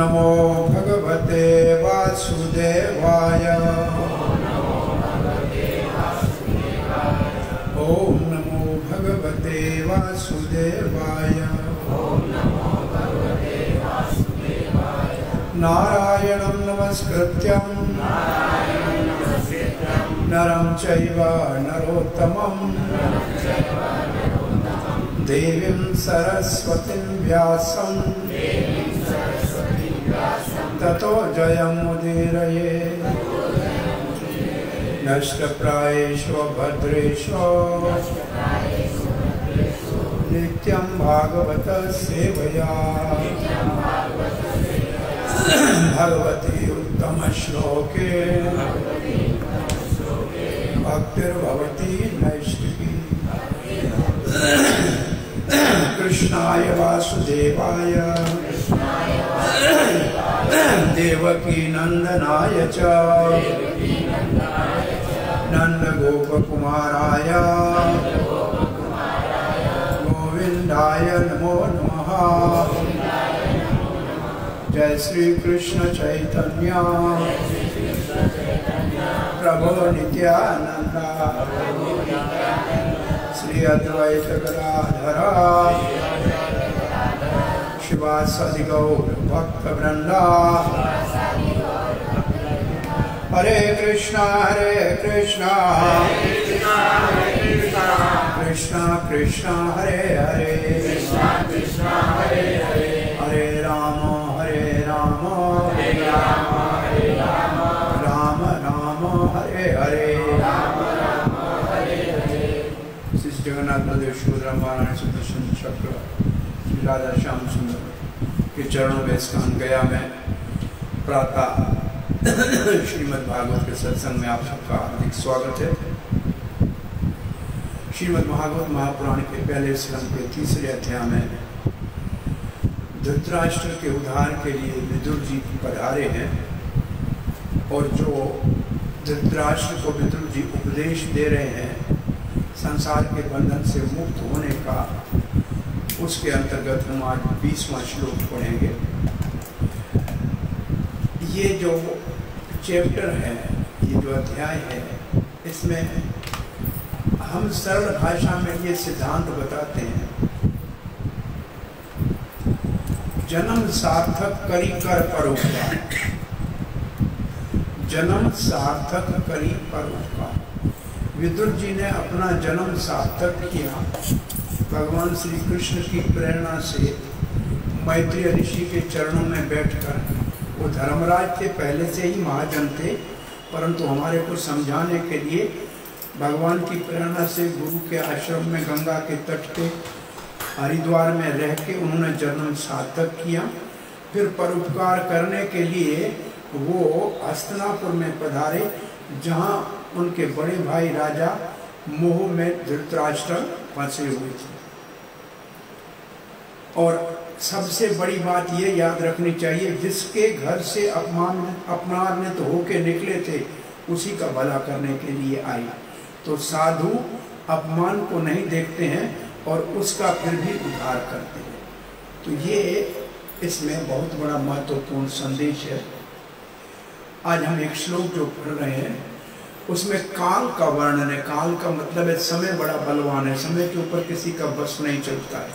नमो भगवते वासुदेवाय। ओम नमो भगवते वासुदेवाय। नारायणं नमस्कृत्यं नरं चैव नरोत्तमं देवीं सरस्वतीं व्यासं ततो जयमुदीरये। नष्टप्रायेषु भद्रेषु नित्यं भागवत सेवया भगवती उत्तम श्लोके भक्तिर्भवती नैष्ठिकी। कृष्णाय वासुदेवाय देवकी नंदनाय च नंदगोपकुमाराय गोविंदाय नमो नमः। जय श्री कृष्ण चैतन्य प्रभु नित्यानंद श्री अद्वैत गदाधर शिवासादि गौर भक्त वृंदा। हरे कृष्णा कृष्णा कृष्णा हरे हरे हरे राम राम राम हरे हरे। श्री जगन्नाथ बलदेव सुभद्रा महारानी सुदर्शन चक्र श्री राधा श्याम सुंदर के चरणों में स्थान गया में प्रातः श्रीमद् भागवत के सत्संग में आप सबका हार्दिक स्वागत है। श्रीमद् भागवत महापुराण के पहले स्कंद के तीसरे अध्याय में धृतराष्ट्र के उद्धार के लिए विदुर जी पधारे हैं और जो धृतराष्ट्र को विदुर जी उपदेश दे रहे हैं संसार के बंधन से मुक्त होने का, उसके अंतर्गत हम आज 20वां श्लोक पढ़ेंगे। ये जो चैप्टर है, ये जो अध्याय है, इसमें हम सरल भाषा में ये सिद्धांत बताते हैं, जन्म सार्थक करी कर परोपकार। जन्म सार्थक करी परोपकार। विदुर जी ने अपना जन्म सार्थक किया भगवान श्री कृष्ण की प्रेरणा से मैत्रेय ऋषि के चरणों में बैठकर। वो धर्मराज थे, पहले से ही महाजन थे, परंतु हमारे को समझाने के लिए भगवान की प्रेरणा से गुरु के आश्रम में गंगा के तट पे हरिद्वार में रह के उन्होंने जन्म सार्थक किया। फिर परोपकार करने के लिए वो हस्तिनापुर में पधारे, जहाँ उनके बड़े भाई राजा मोह में धृतराष्ट्र फंसे हुए थे। और सबसे बड़ी बात ये याद रखनी चाहिए, जिसके घर से अपमानित होके निकले थे उसी का भला करने के लिए आए। तो साधु अपमान को नहीं देखते हैं और उसका फिर भी उद्धार करते हैं। तो ये इसमें बहुत बड़ा महत्वपूर्ण संदेश है। आज हम एक श्लोक जो पढ़ रहे हैं उसमें काल का वर्णन है। काल का मतलब है समय बड़ा बलवान है, समय के ऊपर किसी का बस नहीं चलता है।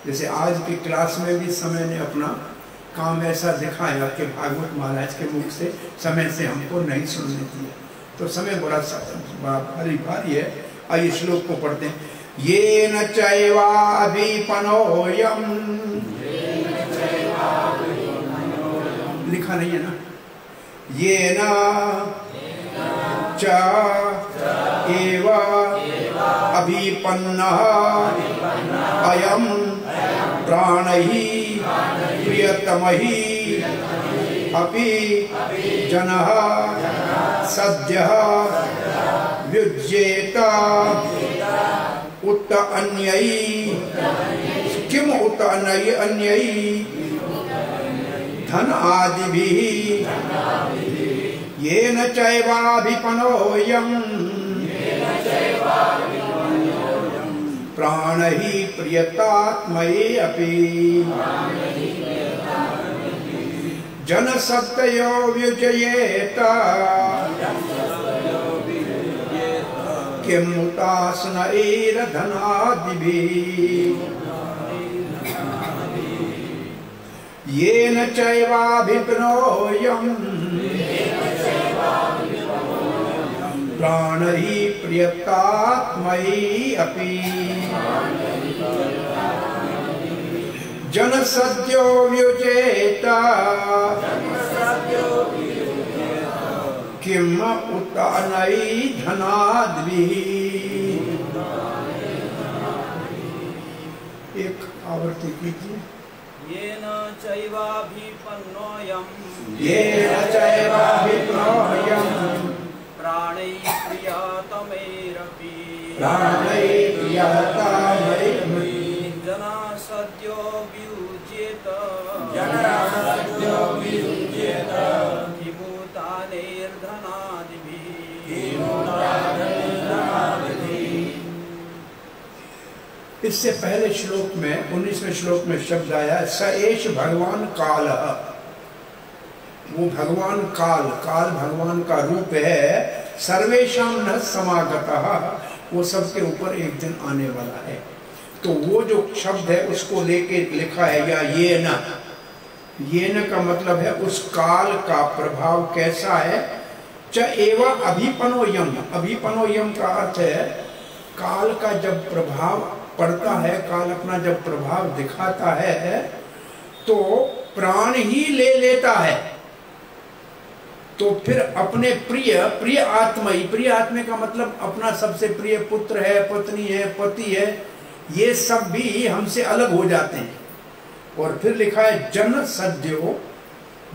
जैसे आज की क्लास में भी समय ने अपना काम ऐसा दिखाया कि भागवत महाराज के मुख से समय से हमको नहीं सुनने दिया। तो समय बड़ा भारी भारी है। आइए श्लोक को पढ़ते हैं। ये न चैवाभिपनोयम, लिखा नहीं है ना, ये न च एव अभिपन्नः अयं प्राणहि प्रियतमहि अपि जनः सद्यः युज्येत उत अन्यै। किम उत अन्यै धन आदिभिः येन चैवाभिपनोऽयं प्राणहि प्रियतात्मये अपि। जन सत्यो व्युजयेत किमुतास्नैर्धनादिभिः येन चैवाभिप्नोऽयम् प्राणैः प्रियतात्मै अपि जन सद्यो व्युजेत किम उतानैर्धनाद्भिः। एक आवर्ती कीजिए। येन चैवाभिपन्नोऽयम् प्राणैः प्रियतमैरपि जनः सद्यो वियुज्येत किमुतानैर्धनादिभिः। इससे पहले श्लोक में 19वें श्लोक में शब्द आया स एष भगवान काल। वो भगवान काल, काल भगवान का रूप है। सर्वेशाम न समागतः, वो सबके ऊपर एक दिन आने वाला है। तो वो जो शब्द है उसको लेके लिखा है या ये न का मतलब है उस काल का प्रभाव कैसा है। च एव अभिपनोयम, अभिपनोयम का अर्थ है काल का जब प्रभाव पड़ता है, काल अपना जब प्रभाव दिखाता है तो प्राण ही ले लेता है। तो फिर अपने प्रिय आत्मा ही, प्रिय आत्मा का मतलब अपना सबसे प्रिय पुत्र है, पत्नी है, पति है, ये सब भी हमसे अलग हो जाते हैं। और फिर लिखा है जन सद्यो,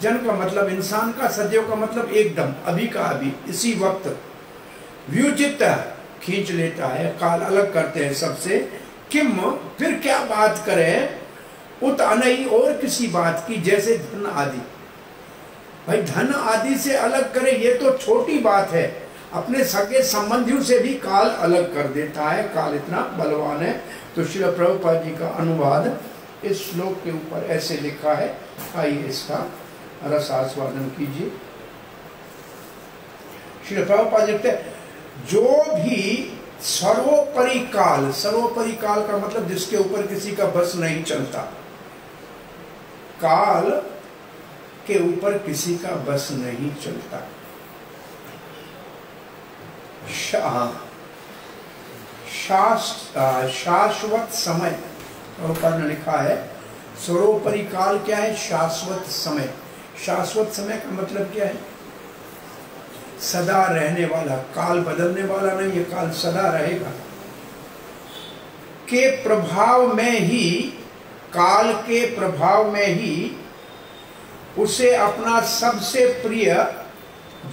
जन का मतलब इंसान का, सद्यो का मतलब एकदम, अभी का अभी, इसी वक्त। व्युजित खींच लेता है, काल अलग करते हैं सबसे। किम, फिर क्या बात करें, उत अनई, और किसी बात की, जैसे धन आदि। भाई धन आदि से अलग करे ये तो छोटी बात है, अपने सगे संबंधियों से भी काल अलग कर देता है। काल इतना बलवान है। तो श्री प्रभुपाद जी का अनुवाद इस श्लोक के ऊपर ऐसे लिखा है। आइए इसका रस आस्वादन कीजिए। श्री प्रभुपाद लिखते हैं जो भी सर्वोपरि काल, सर्वोपरि काल का मतलब जिसके ऊपर किसी का बस नहीं चलता, काल के ऊपर किसी का बस नहीं चलता। शाश्वत समय, प्रभुपाद ने लिखा है सर्वोपरि काल क्या है, शाश्वत समय। शाश्वत समय का मतलब क्या है, सदा रहने वाला, काल बदलने वाला नहीं, ये काल सदा रहेगा। के प्रभाव में ही, काल के प्रभाव में ही उसे अपना सबसे प्रिय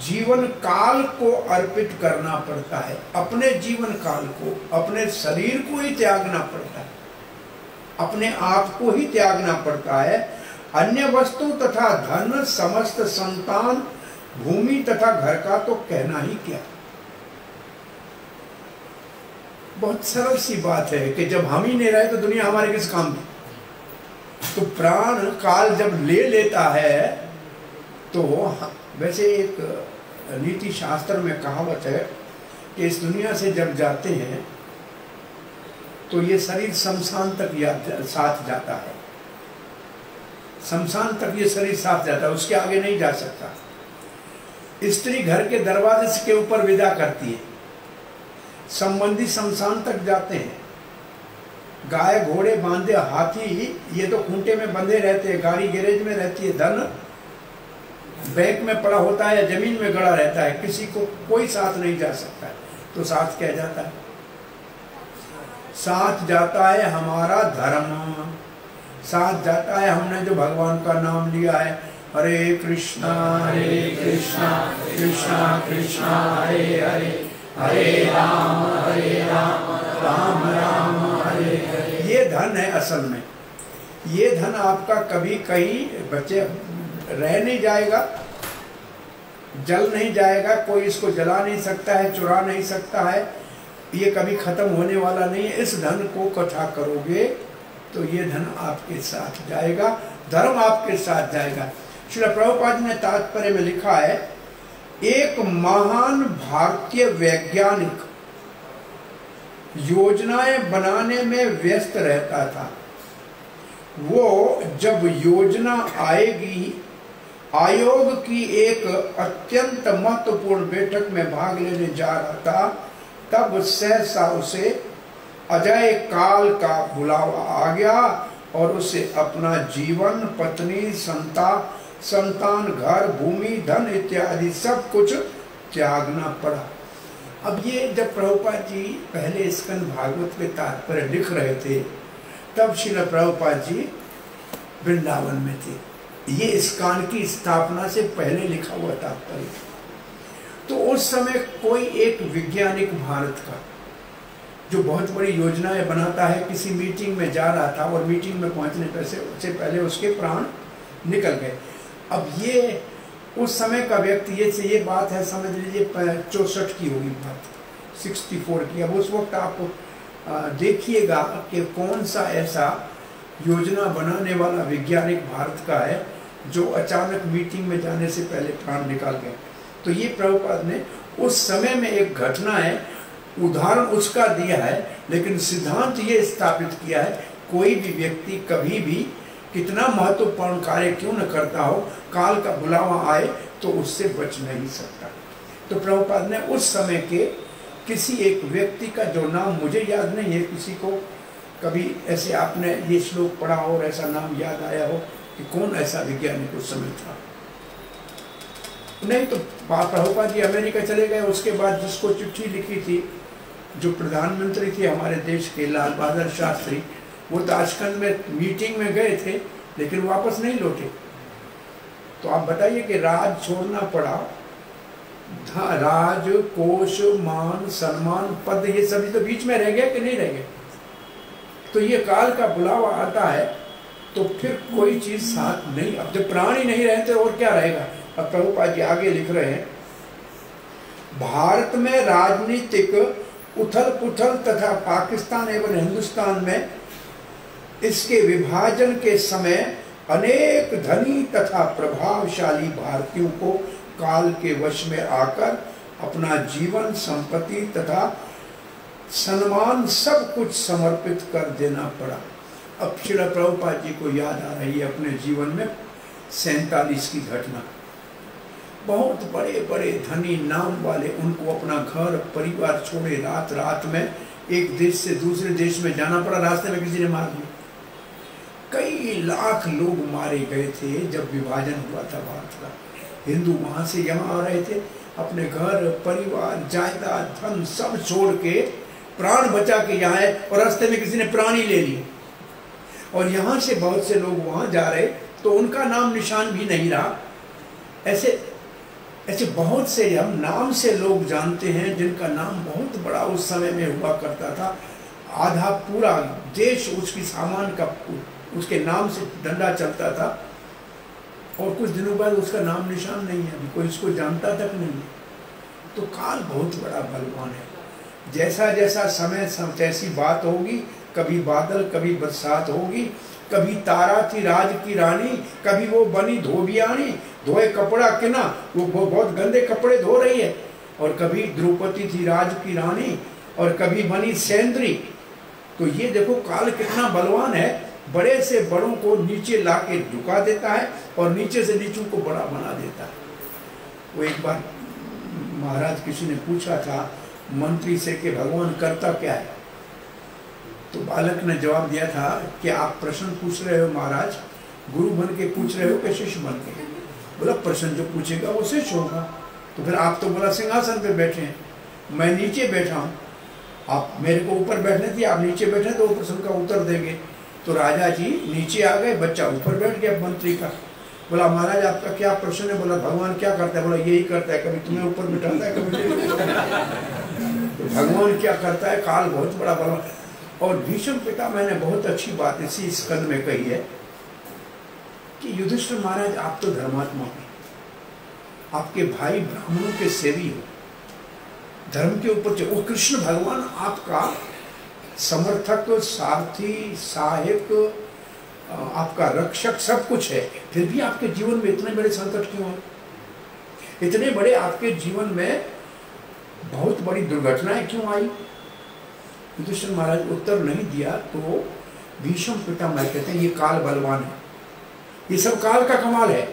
जीवन काल को अर्पित करना पड़ता है। अपने जीवन काल को, अपने शरीर को ही त्यागना पड़ता है, अपने आप को ही त्यागना पड़ता है। अन्य वस्तु तथा धन, समस्त संतान, भूमि तथा घर का तो कहना ही क्या। बहुत सरल सी बात है कि जब हम ही नहीं रहे तो दुनिया हमारे किस काम की। तो प्राण काल जब ले लेता है तो वैसे एक नीति शास्त्र में कहावत है कि इस दुनिया से जब जाते हैं तो ये शरीर शमशान तक साथ जाता है, शमशान तक ये शरीर साथ जाता है, उसके आगे नहीं जा सकता। स्त्री घर के दरवाजे के ऊपर विदा करती है, संबंधी शमशान तक जाते हैं। गाय घोड़े बांधे, हाथी ये तो खूंटे में बंधे रहते हैं, गाड़ी गैरेज में रहती है, धन बैंक में पड़ा होता है या जमीन में गड़ा रहता है, किसी को कोई साथ नहीं जा सकता है। तो साथ क्या जाता है, साथ जाता है हमारा धर्म, साथ जाता है हमने जो भगवान का नाम लिया है, हरे कृष्णा कृष्णा कृष्णा हरे हरे, हरे राम राम राम हरे हरे। ये धन है असल में। ये धन आपका कभी कहीं बचे रह नहीं जाएगा, जल नहीं जाएगा, कोई इसको जला नहीं सकता है, चुरा नहीं सकता है, ये कभी खत्म होने वाला नहीं है। इस धन को इकट्ठा करोगे तो ये धन आपके साथ जाएगा, धर्म आपके साथ जाएगा। श्रील प्रभुपाद ने तात्पर्य में लिखा है, एक महान भारतीय वैज्ञानिक योजनाएं बनाने में व्यस्त रहता था। वो जब योजना आएगी, आयोग की एक अत्यंत महत्वपूर्ण बैठक में भाग लेने जा रहा था, तब सहसा उसे अजय काल का बुलावा आ गया और उसे अपना जीवन, पत्नी, संतान, घर, भूमि, धन इत्यादि सब कुछ त्यागना पड़ा। अब ये जब प्रभुपाद जी पहले स्कंद भागवत के तात्पर्य लिख रहे थे, तब श्रील प्रभुपाद जी वृंदावन में थे। ये इस्कॉन की स्थापना से पहले लिखा हुआ तात्पर्य। तो उस समय कोई एक वैज्ञानिक भारत का जो बहुत बड़ी योजनाएं बनाता है, किसी मीटिंग में जा रहा था और मीटिंग में पहुंचने से पहले उसके प्राण निकल गए। अब ये उस समय का व्यक्ति, ये बात है, समझ लीजिए 64 की होगी बात, 64 की। अब उस वक्त आप देखिएगा कि कौन सा ऐसा योजना बनाने वाला वैज्ञानिक भारत का है जो अचानक मीटिंग में जाने से पहले प्राण निकाल गए। तो ये प्रभुपाद ने उस समय में एक घटना है, उदाहरण उसका दिया है, लेकिन सिद्धांत ये स्थापित किया है, कोई भी व्यक्ति कभी भी कितना महत्वपूर्ण कार्य क्यों न करता हो, काल का बुलावा आए तो उससे बच नहीं सकता। तो प्रभुपाद ने उस समय के किसी एक व्यक्ति का, जो नाम मुझे याद नहीं है, किसी को कभी ऐसे आपने ये श्लोक पढ़ा हो और ऐसा नाम याद आया हो कि कौन ऐसा वैज्ञानिक उस समय था? नहीं तो प्रभुपाद जी अमेरिका चले गए। उसके बाद जिसको चिट्ठी लिखी थी, जो प्रधानमंत्री थे हमारे देश के, लाल बहादुर शास्त्री, वो ताशकंद में मीटिंग में गए थे लेकिन वापस नहीं लौटे। तो आप बताइए कि राज छोड़ना पड़ा, राज, कोष, मान, सम्मान, पद, ये सभी तो बीच में रह गया कि नहीं रह गया? तो ये काल का बुलावा आता है तो फिर कोई चीज साथ नहीं। अब जब प्राण ही नहीं रहते और क्या रहेगा? अब प्रभुपाद जी आगे लिख रहे हैं, भारत में राजनीतिक उथल पुथल तथा पाकिस्तान एवं हिंदुस्तान में इसके विभाजन के समय अनेक धनी तथा प्रभावशाली भारतीयों को काल के वश में आकर अपना जीवन, संपत्ति तथा सम्मान सब कुछ समर्पित कर देना पड़ा। अब श्री प्रभुपाद जी को याद आ रही है अपने जीवन में 47 की घटना। बहुत बड़े बड़े धनी नाम वाले, उनको अपना घर परिवार छोड़े रात रात में एक देश से दूसरे देश में जाना पड़ा। रास्ते में किसी ने मार दिया। कई लाख लोग मारे गए थे जब विभाजन हुआ था भारत का। हिंदू वहां से यहाँ आ रहे थे, अपने घर परिवार जायदाद धन सब छोड़ के प्राण बचा के यहाँ आए और रास्ते में किसी ने प्राण ही ले लिए। और यहाँ से बहुत से लोग वहां जा रहे तो उनका नाम निशान भी नहीं रहा। ऐसे ऐसे बहुत से हम नाम से लोग जानते हैं जिनका नाम बहुत बड़ा उस समय में हुआ करता था। आधा पूरा देश उसकी सामान का उसके नाम से डंडा चलता था और कुछ दिनों बाद उसका नाम निशान नहीं है, अभी कोई इसको जानता तक नहीं है। तो काल बहुत बड़ा बलवान है। जैसा जैसा समय तैसी बात होगी, कभी बादल कभी बरसात होगी, कभी तारा थी राज की रानी, कभी वो बनी धोबियानी, धोए कपड़ा किना, वो बहुत गंदे कपड़े धो रही है, और कभी द्रौपदी थी राज की रानी और कभी बनी सेंद्री। तो ये देखो काल कितना बलवान है, बड़े से बड़ों को नीचे लाके झुका देता है और नीचे से नीचों को बड़ा बना देता है। वो एक बार महाराज किसी ने पूछा था मंत्री से कि भगवान करता क्या है, तो बालक ने जवाब दिया था कि आप प्रश्न पूछ रहे हो महाराज, गुरु बन के पूछ रहे हो कि शिष्य बन के? बोला प्रश्न जो पूछेगा वो शिष्य होगा। तो फिर आप तो बोला सिंहासन पे बैठे हैं, मैं नीचे बैठा हूँ, आप मेरे को ऊपर बैठने थी, आप नीचे बैठे तो वो प्रश्न का उत्तर देंगे। तो राजा जी नीचे आ गए, बच्चा ऊपर बैठ गया मंत्री का। बोला महाराज आपका क्या प्रश्न है? बोला भगवान क्या करता है? बोला यही करता है, कभी तुम्हें ऊपर बिठाता है कभी तो भगवान क्या करता है? काल बहुत बड़ा बलवान। और भीष्म पितामह ने बहुत अच्छी बात इसी स्कंद में कही है कि युधिष्ठिर महाराज आप तो धर्मात्मा हैं, आपके भाई ब्राह्मणों के सेवी हो, धर्म के ऊपर वो कृष्ण भगवान आपका समर्थक, सारथी, सहायक, आपका रक्षक सब कुछ है, फिर भी आपके जीवन में इतने बड़े संकट क्यों आए? इतने बड़े आपके जीवन में बहुत बड़ी दुर्घटनाएं क्यों आई? युधिष्ठिर महाराज उत्तर नहीं दिया तो भीष्म पितामह कहते हैं ये काल बलवान है, ये सब काल का कमाल है।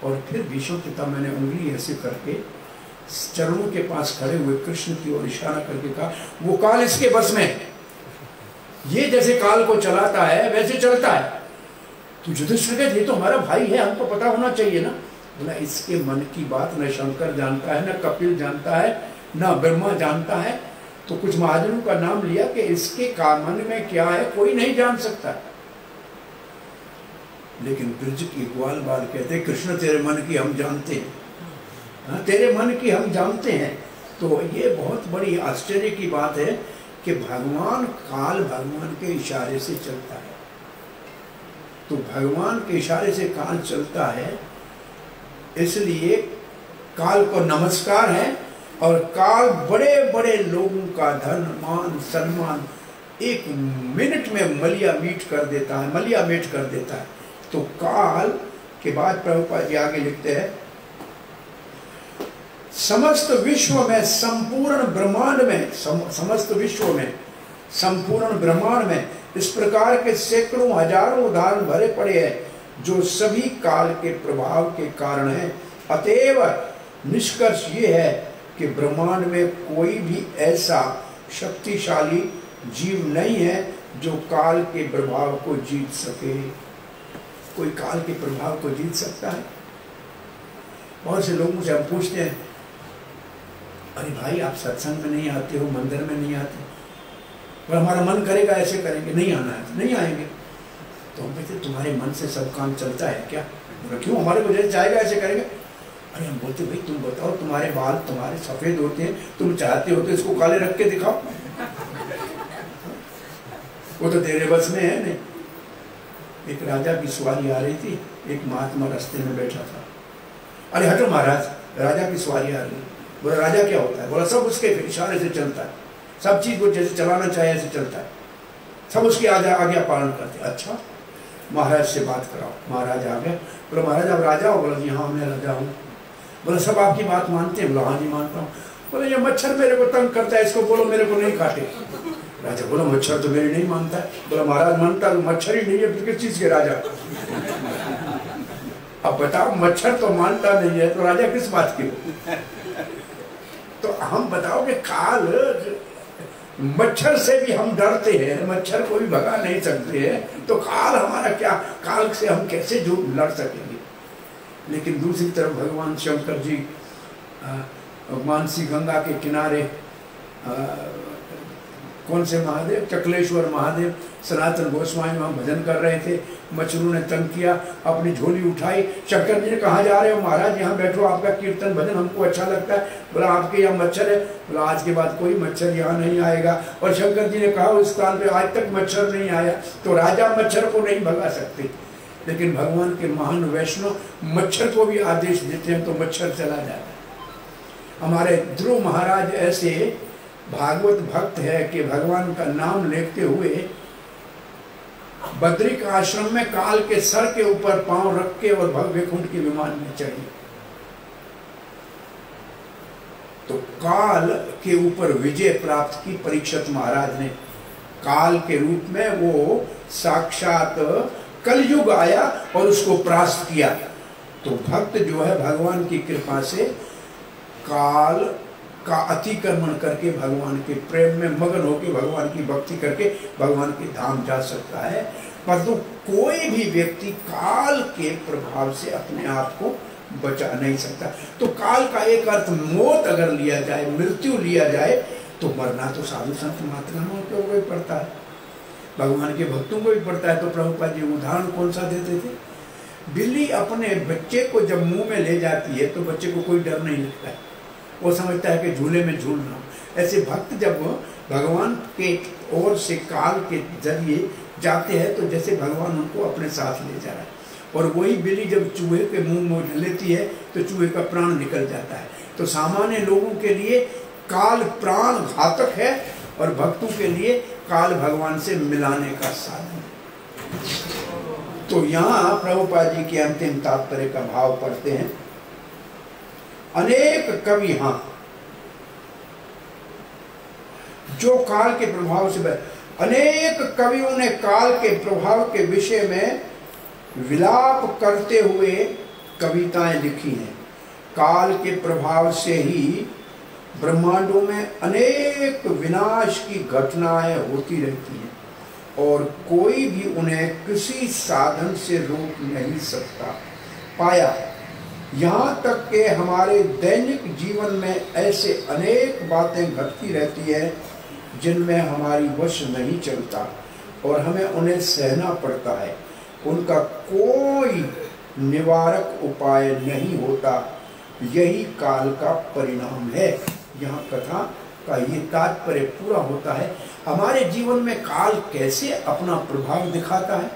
और फिर भीष्म पितामह ने उंगली ऐसे करके चरणों के पास खड़े हुए कृष्ण की ओर इशारा करके कहा वो काल इसके बस में है, ये जैसे काल को चलाता है वैसे चलता है। तो युधिष्ठिर कहते ये तो हमारा भाई है, हमको पता होना चाहिए ना। बोला इसके मन की बात न शंकर जानता है, न कपिल जानता है, न ब्रह्मा जानता है। तो कुछ महाजनों का नाम लिया कि इसके मन में क्या है कोई नहीं जान सकता। लेकिन ब्रज की ग्वाल बाल कहते कृष्ण तेरे मन की हम जानते हैं, हाँ तेरे मन की हम जानते हैं। तो ये बहुत बड़ी आश्चर्य की बात है कि भगवान काल भगवान के इशारे से चलता है। तो भगवान के इशारे से काल चलता है, इसलिए काल को नमस्कार है। और काल बड़े बड़े लोगों का धन मान सम्मान एक मिनट में मलिया मीट कर देता है, मलिया मेट कर देता है। तो काल के बाद प्रभुपाद जी आगे लिखते हैं समस्त विश्व में संपूर्ण ब्रह्मांड में, समस्त विश्व में संपूर्ण ब्रह्मांड में इस प्रकार के सैकड़ों हजारों उदाहरण भरे पड़े हैं जो सभी काल के प्रभाव के कारण है। अतएव निष्कर्ष ये है कि ब्रह्मांड में कोई भी ऐसा शक्तिशाली जीव नहीं है जो काल के प्रभाव को जीत सके। कोई काल के प्रभाव को जीत सकता है? बहुत से लोगों से हम पूछते हैं अरे भाई आप सत्संग में नहीं आते हो, मंदिर में नहीं आते, और हमारा मन करेगा ऐसे करेंगे, नहीं आना है, नहीं आएंगे। तो हम कहते तुम्हारे मन से सब काम चलता है क्या? क्यों हमारे को जैसे चाहेगा ऐसे करेंगे? अरे हम बोलते भाई तुम बताओ तुम्हारे बाल तुम्हारे सफेद होते हैं, तुम चाहते हो तो इसको काले रख के दिखाओ। वो तो तेरे बस में है नहीं। एक राजा की सवारी आ रही थी, एक महात्मा रास्ते में बैठा था। अरे हटो महाराज, राजा की सवारी आ रही। बोला राजा क्या होता है? बोला सब उसके इशारे से चलता है, सब चीज को जैसे चलाना चाहे ऐसे चलता है, सब उसकी आज्ञा पालन करते। अच्छा महाराज से बात कराओ। महाराज आ गए। बोला महाराज आप राजा हो? बोला जी हाँ मैं राजा हूँ। बोला सब आपकी बात मानते हैं? बोला हाँ जी मानता हूँ। बोला ये मच्छर मेरे को तंग करता है, इसको बोलो मेरे को नहीं काटे। राजा बोला मच्छर तो मेरी नहीं मानता है। बोला महाराज मानता है, मच्छर ही नहीं है फिर किस चीज के राजा? अब बताओ मच्छर तो मानता नहीं है तो राजा किस बात की? तो हम बताओ कि काल मच्छर से भी हम डरते हैं, मच्छर को भी भगा नहीं सकते हैं, तो काल हमारा क्या? काल से हम कैसे जो लड़ सकेंगे? लेकिन दूसरी तरफ भगवान शंकर जी मानसी गंगा के किनारे कौन से महादेव, चकलेश्वर महादेव, सनातन गोस्वामी वहाँ भजन कर रहे थे। मच्छरों ने तंग किया, अपनी झोली उठाई। शंकर जी ने कहाँ जा रहे हो? महाराज यहाँ बैठो, आपका कीर्तन भजन हमको अच्छा लगता है। बोला आपके यहाँ मच्छर है? बोला आज के बाद कोई मच्छर यहाँ नहीं आएगा। और शंकर जी ने कहा उस स्थान पे आज तक मच्छर नहीं आया। तो राजा मच्छर को नहीं भगा सकते, लेकिन भगवान के महान वैष्णव मच्छर को भी आदेश देते हैं तो मच्छर चला जाता है। हमारे ध्रुव महाराज ऐसे भागवत भक्त है कि भगवान का नाम लेते हुए बद्रिक आश्रम में काल के सर के ऊपर पांव रख के और भव्य कुंड के विमान में चढ़े। तो काल के ऊपर विजय प्राप्त की परीक्षित महाराज ने। काल के रूप में वो साक्षात कलयुग आया और उसको परास्त किया। तो भक्त जो है भगवान की कृपा से काल का अतिक्रमण करके भगवान के प्रेम में मगन होकर भगवान की भक्ति करके भगवान के धाम जा सकता है। परंतु कोई भी व्यक्ति काल के प्रभाव से अपने आप को बचा नहीं सकता। तो काल का एक अर्थ मौत अगर लिया जाए, मृत्यु लिया जाए, तो मरना तो साधु संत महात्माओं को भी पड़ता है, भगवान के भक्तों को भी पड़ता है। तो प्रभुपाद जी उदाहरण कौन सा देते थे? बिल्ली अपने बच्चे को जब मुंह में ले जाती है तो बच्चे को कोई डर नहीं लगता है, वो समझता है कि झूले में झूल रहा हूं। ऐसे भक्त जब भगवान के ओर से काल के जरिए जाते हैं तो जैसे भगवान उनको अपने साथ ले जा रहा है। और वही बिल्ली जब चूहे के मुंह में लेती है तो चूहे का प्राण निकल जाता है। तो सामान्य लोगों के लिए काल प्राण घातक है और भक्तों के लिए काल भगवान से मिलाने का साधन है। तो यहाँ प्रभुपाद जी के अंतिम तात्पर्य का भाव पढ़ते हैं। अनेक कवि, हाँ, जो काल के प्रभाव से, अनेक कवियों ने काल के प्रभाव के विषय में विलाप करते हुए कविताएं लिखी हैं। काल के प्रभाव से ही ब्रह्मांडों में अनेक विनाश की घटनाएं होती रहती हैं और कोई भी उन्हें किसी साधन से रोक नहीं सकता। पाया यहाँ तक कि हमारे दैनिक जीवन में ऐसे अनेक बातें घटती रहती है जिनमें हमारी वश नहीं चलता और हमें उन्हें सहना पड़ता है। उनका कोई निवारक उपाय नहीं होता। यही काल का परिणाम है। यहाँ कथा का ये तात्पर्य पूरा होता है। हमारे जीवन में काल कैसे अपना प्रभाव दिखाता है।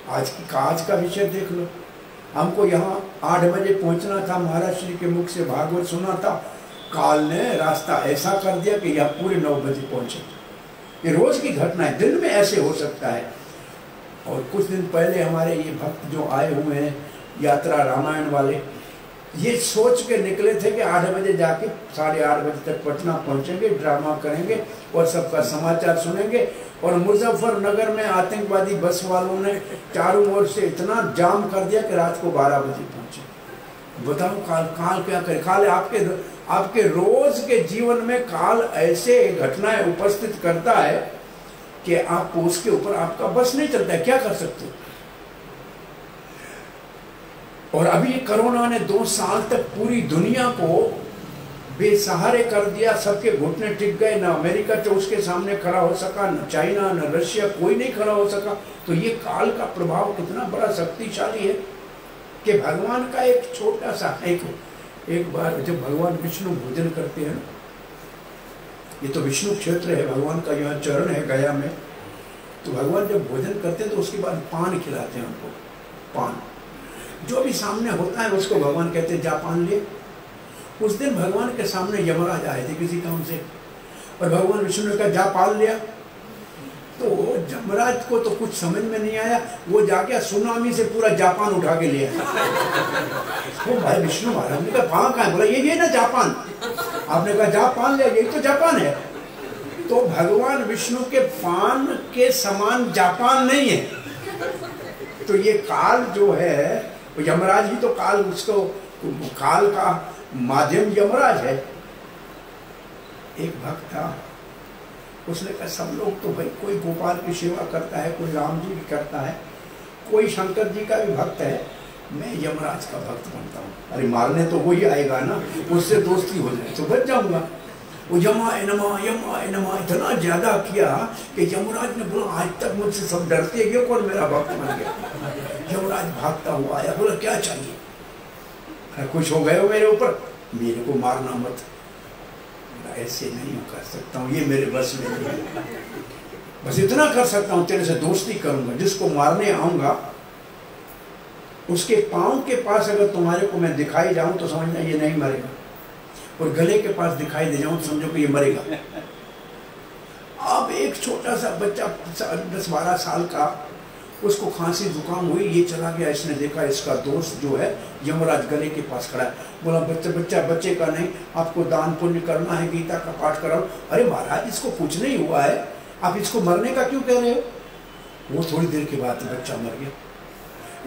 आज का विषय देख लो। हमको यहाँ 8 बजे पहुँचना था, महाराज श्री के मुख से भागवत सुना था। काल ने रास्ता ऐसा कर दिया कि यहाँ पूरे 9 बजे पहुँचे। ये रोज की घटना है, दिन में ऐसे हो सकता है। और कुछ दिन पहले हमारे ये भक्त जो आए हुए हैं यात्रा रामायण वाले, ये सोच के निकले थे कि 8 बजे जाके 8:30 बजे तक पटना पहुंचेंगे, ड्रामा करेंगे और सबका समाचार सुनेंगे। और मुजफ्फरनगर में आतंकवादी बस वालों ने चारों ओर से इतना जाम कर दिया कि रात को 12 बजे पहुंचे। बताओ काल क्या करे। काल आपके रोज के जीवन में काल ऐसे घटनाएं उपस्थित करता है कि आपको उसके ऊपर आपका बस नहीं चलता है। क्या कर सकते हो। और अभी कोरोना ने 2 साल तक पूरी दुनिया को बेसहारे कर दिया। सबके घुटने टिक गए। ना अमेरिका तो उसके सामने खड़ा हो सका, न चाइना, न रशिया, कोई नहीं खड़ा हो सका। तो ये काल का प्रभाव कितना बड़ा शक्तिशाली है कि भगवान का एक छोटा सा एक बार जब भगवान विष्णु भोजन करते हैं, ये तो विष्णु क्षेत्र है, भगवान का यहाँ चरण है गया में, तो भगवान जब भोजन करते हैं तो उसके बाद पान खिलाते हैं उनको। पान जो भी सामने होता है उसको भगवान कहते हैं जा पान ले। उस दिन भगवान के सामने यमराज आए थे किसी काम से और भगवान विष्णु ने कहा जा पान लिया। तो यमराज को तो कुछ समझ में नहीं आया। वो जाके सुनामी से पूरा जापान उठा के लिया। वो भाई विष्णु महाराज ने कहा पान कहाँ है। बोला ये ना जापान। आपने कहा जापान लिया, यही तो जापान है। तो भगवान विष्णु के पान के समान जापान नहीं है। तो ये काल जो है यमराज ही तो काल, उसको काल का माध्यम यमराज है। एक भक्त था, उसने कहा सब लोग तो भाई कोई गोपाल की सेवा करता है, कोई राम जी की करता है, कोई शंकर जी का भी भक्त है, मैं यमराज का भक्त बनता हूँ। अरे मारने तो वही आएगा ना, उससे दोस्ती हो जाए तो बच जाऊंगा। वो यमा एनमा इतना ज्यादा किया कि यमराज ने बोला आज तक मुझसे सब डरते गए, कौन मेरा भक्त बन गया। यमराज भागता हुआ आया, बोला क्या चाहिए। खुश हो गए हो मेरे ऊपर, मेरे को मारना मत। ऐसे नहीं कर सकता हूँ, ये मेरे बस में नहीं है। बस इतना कर सकता हूँ, तेरे से दोस्ती करूंगा। जिसको मारने आऊंगा उसके पांव के पास अगर तुम्हारे को मैं दिखाई जाऊं तो समझना ये नहीं मरेगा, और गले के पास दिखाई दे जाऊं तो समझो कि ये मरेगा। अब एक छोटा सा बच्चा 10-12 साल का, उसको खांसी जुकाम हुई, ये चला गया। इसने देखा इसका दोस्त जो है यमराज गले के पास खड़ा है। बोला बच्चे का नहीं, आपको दान पुण्य करना है, गीता का पाठ कराओ। अरे महाराज इसको कुछ नहीं हुआ है, आप इसको मरने का क्यों कह रहे हो। वो थोड़ी देर के बाद बच्चा मर गया।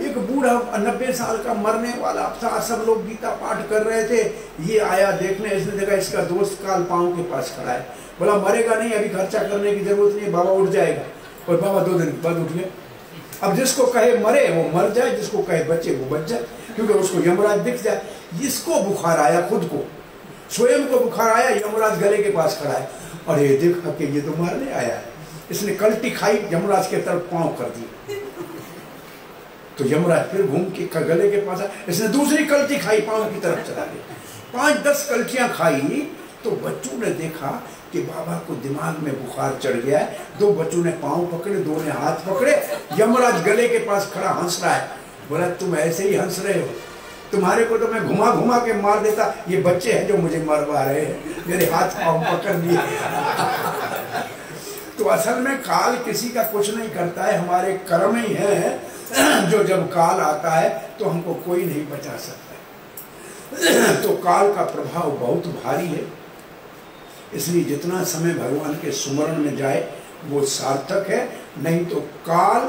एक बूढ़ा 90 साल का मरने वाला था, सब लोग गीता पाठ कर रहे थे, ये आया देखने, इसने देखा इसका दोस्त काल पांव के पास खड़ा है। बोला मरेगा नहीं, अभी खर्चा करने की जरूरत नहीं, बाबा उठ जाएगा। और बाबा 2 दिन बाद उठ गए। अब जिसको कहे मरे वो मर जाए, जिसको कहे बचे वो बच जाए, क्योंकि उसको यमराज दिख जाए। जिसको बुखार आया, खुद को स्वयं को बुखार आया, यमराज गले के पास खड़ा है और ये देखा कि ये तो मारने आया है। इसने कल्टी खाई, यमराज के तरफ पांव कर दी। तो यमराज फिर घूम के गले के पास आया, इसने दूसरी कल्टी खाई, पांव की तरफ चला गया। 5-10 कल्टियां खाई तो बच्चों ने देखा कि बाबा को दिमाग में बुखार चढ़ गया है। 2 बच्चों ने पांव पकड़े, 2 ने हाथ पकड़े, यमराज गले के पास खड़ा हंस रहा है। बोला तुम ऐसे ही हंस रहे हो, तुम्हारे को तो मैं घुमा घुमा के मार देता, ये बच्चे हैं जो मुझे मरवा रहे हैं, मेरे हाथ पांव पकड़ लिए। तो असल में काल किसी का कुछ नहीं करता है, हमारे कर्म ही है जो जब काल आता है तो हमको कोई नहीं बचा सकता। तो काल का प्रभाव बहुत भारी है, इसलिए जितना समय भगवान के सुमरण में जाए वो सार्थक है। नहीं तो काल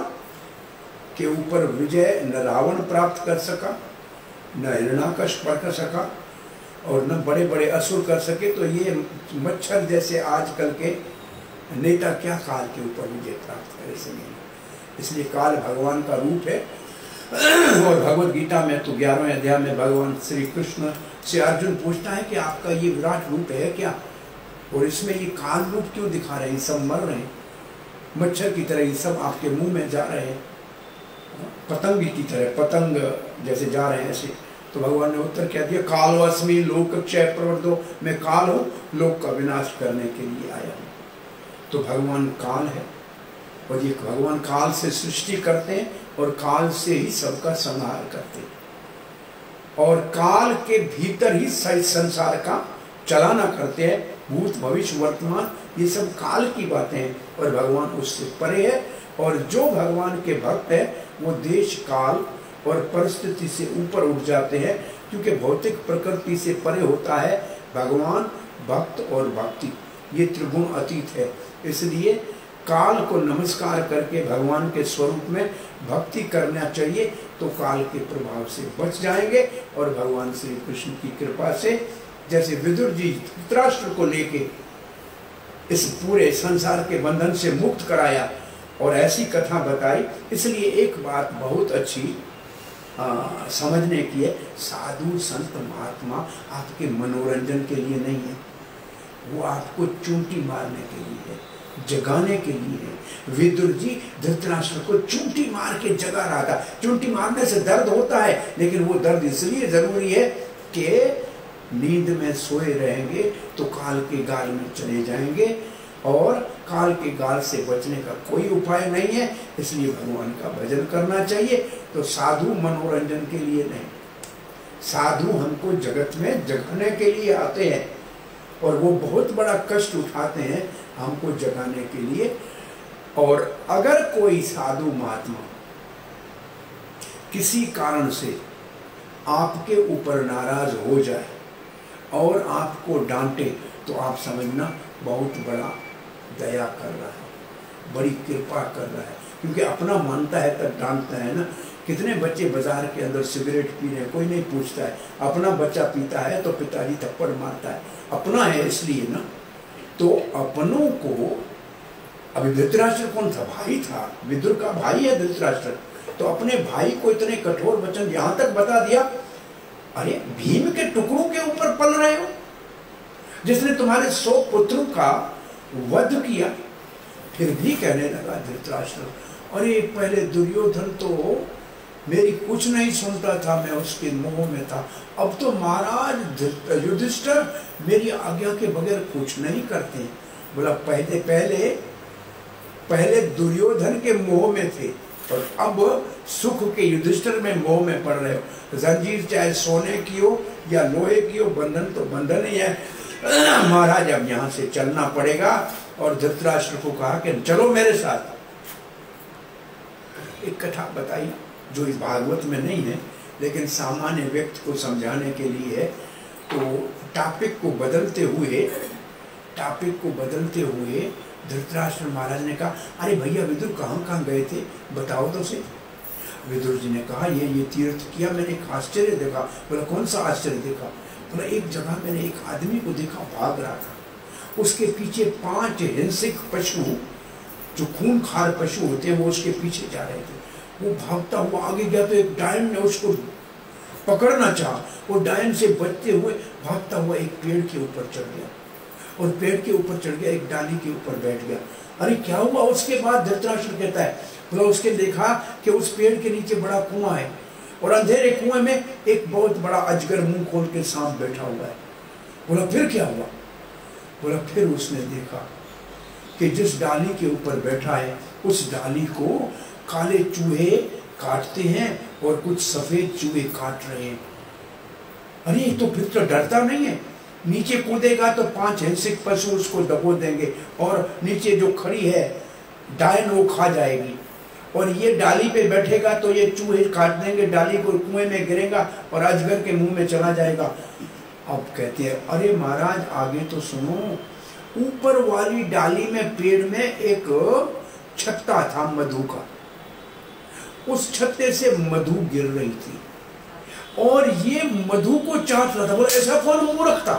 के ऊपर विजय न रावण प्राप्त कर सका, न हिरण्याकश्यप कर सका, और न बड़े बड़े असुर कर सके। तो ये मच्छर जैसे आजकल के नेता क्या काल के ऊपर विजय प्राप्त करे सकेंगे। इसलिए काल भगवान का रूप है। और भगवद गीता में तो 11वें अध्याय में भगवान श्री कृष्ण से अर्जुन पूछता है कि आपका ये विराट रूप है क्या, और इसमें ये काल रूप क्यों दिखा रहे हैं, सब मर रहे हैं मच्छर की तरह, ये सब आपके मुंह में जा रहे हैं पतंग की तरह, पतंग जैसे जा रहे हैं ऐसे। तो भगवान ने उत्तर क्या दिया, कालोऽस्मि लोक क्षय प्रवर्तो, मैं काल हूँ, लोक का विनाश करने के लिए आया हूँ। तो भगवान काल है, और ये भगवान काल से सृष्टि करते हैं और काल से ही सबका संहार करते हैं, और काल के भीतर ही संसार का चलाना करते हैं। भूत भविष्य वर्तमान ये सब काल की बातें हैं, और भगवान उससे परे है। और जो भगवान के भक्त है वो देश काल और परिस्थिति से ऊपर उठ जाते हैं, क्योंकि भौतिक प्रकृति से परे होता है भगवान, भक्त और भक्ति, ये त्रिगुण अतीत है। इसलिए काल को नमस्कार करके भगवान के स्वरूप में भक्ति करना चाहिए, तो काल के प्रभाव से बच जाएंगे। और भगवान श्री कृष्ण की कृपा से, जैसे विदुर जी धृतराष्ट्र को लेके इस पूरे संसार के बंधन से मुक्त कराया और ऐसी कथा बताई, इसलिए एक बात बहुत अच्छी समझने की है, साधु संत महात्मा आपके मनोरंजन के लिए नहीं है, वो आपको चूंटी मारने के लिए है, जगाने के लिए है। विदुर जी धृतराष्ट्र को चूंटी मार के जगा रहा था। चूंटी मारने से दर्द होता है, लेकिन वो दर्द इसलिए जरूरी है कि नींद में सोए रहेंगे तो काल के गाल में चले जाएंगे, और काल के गाल से बचने का कोई उपाय नहीं है। इसलिए भगवान का भजन करना चाहिए। तो साधु मनोरंजन के लिए नहीं, साधु हमको जगत में जगाने के लिए आते हैं, और वो बहुत बड़ा कष्ट उठाते हैं हमको जगाने के लिए। और अगर कोई साधु महात्मा किसी कारण से आपके ऊपर नाराज हो जाए और आपको डांटे, तो आप समझना बहुत बड़ा दया कर रहा है, बड़ी कृपा कर रहा है, क्योंकि अपना मानता है तब डांटता है ना। कितने बच्चे बाजार के अंदर सिगरेट पी रहे हैं, कोई नहीं पूछता है। अपना बच्चा पीता है तो पिताजी थप्पड़ मारता है, अपना है इसलिए ना। तो अपनों को, अभी धृतराष्ट्र कौन था, भाई था, विदुर का भाई है धृतराष्ट्र, तो अपने भाई को इतने कठोर वचन यहां तक बता दिया, अरे भीम के टुकड़ों के ऊपर पल रहे हो, जिसने तुम्हारे 100 पुत्रों का वध किया। फिर भी कहने लगा धृतराष्ट्र, अरे पहले दुर्योधन तो मेरी कुछ नहीं सुनता था, मैं उसके मोह में था, अब तो महाराज युधिष्ठिर मेरी आज्ञा के बगैर कुछ नहीं करते। बोला पहले दुर्योधन के मोह में थे, और अब सुख के युधिष्ठिर में मोह में पड़ रहे हो। जंजीर चाहे सोने की हो या लोहे की हो, बंधन तो बंधन ही है। महाराज अब यहाँ से चलना पड़ेगा। और धृतराष्ट्र को कहा कि चलो मेरे साथ। एक कथा बताई जो इस भागवत में नहीं है, लेकिन सामान्य व्यक्ति को समझाने के लिए है। तो टॉपिक को बदलते हुए धृतराष्ट्र महाराज ने कहा, अरे भैया विदुर कहाँ गए थे, बताओ तो सही। विदुर जी ने कहा, ये तीर्थ किया, मैंने एक आश्चर्य देखा। बोला कौन सा आश्चर्य देखा? बोला एक जगह मैंने एक आदमी को देखा, भाग रहा था, उसके पीछे 5 हिंसक पशु, जो खूंखार पशु होते हैं, वो उसके पीछे जा रहे थे। वो भागता हुआ आगे गया तो एक डायन ने उसको पकड़ना चाहा, वो डायन से बचते हुए भागता हुआ एक पेड़ के ऊपर चढ़ गया, और पेड़ के ऊपर चढ़ गया, एक डाली के ऊपर बैठ गया। अरे क्या हुआ? उसके बाद धृतराष्ट्र कहता है, बोला उसके देखा कि उस पेड़ के नीचे बड़ा कुआं है, और अंधेरे कुएं में एक बहुत बड़ा अजगर मुंह खोल के सांप बैठा हुआ है। बोला फिर क्या हुआ? बोला फिर उसने देखा कि जिस डाली के ऊपर बैठा है, उस डाली को काले चूहे काटते हैं और कुछ सफेद चूहे काट रहे हैं। अरे तो फिर तो डरता नहीं है, नीचे कूदेगा तो 5 हिंसक पशु उसको दबो देंगे, और नीचे जो खड़ी है डायन वो खा जाएगी। और ये डाली पे बैठेगा तो ये चूहे काट देंगे, डाली को कुएं में गिरेगा और अजगर के मुंह में चला जाएगा। अब कहते हैं अरे महाराज आगे तो सुनो, ऊपर वाली डाली में पेड़ में एक छत्ता था मधु का, उस छत्ते से मधु गिर रही थी और ये मधु को चाट रहा था। बोले ऐसा कौन मूर्ख था,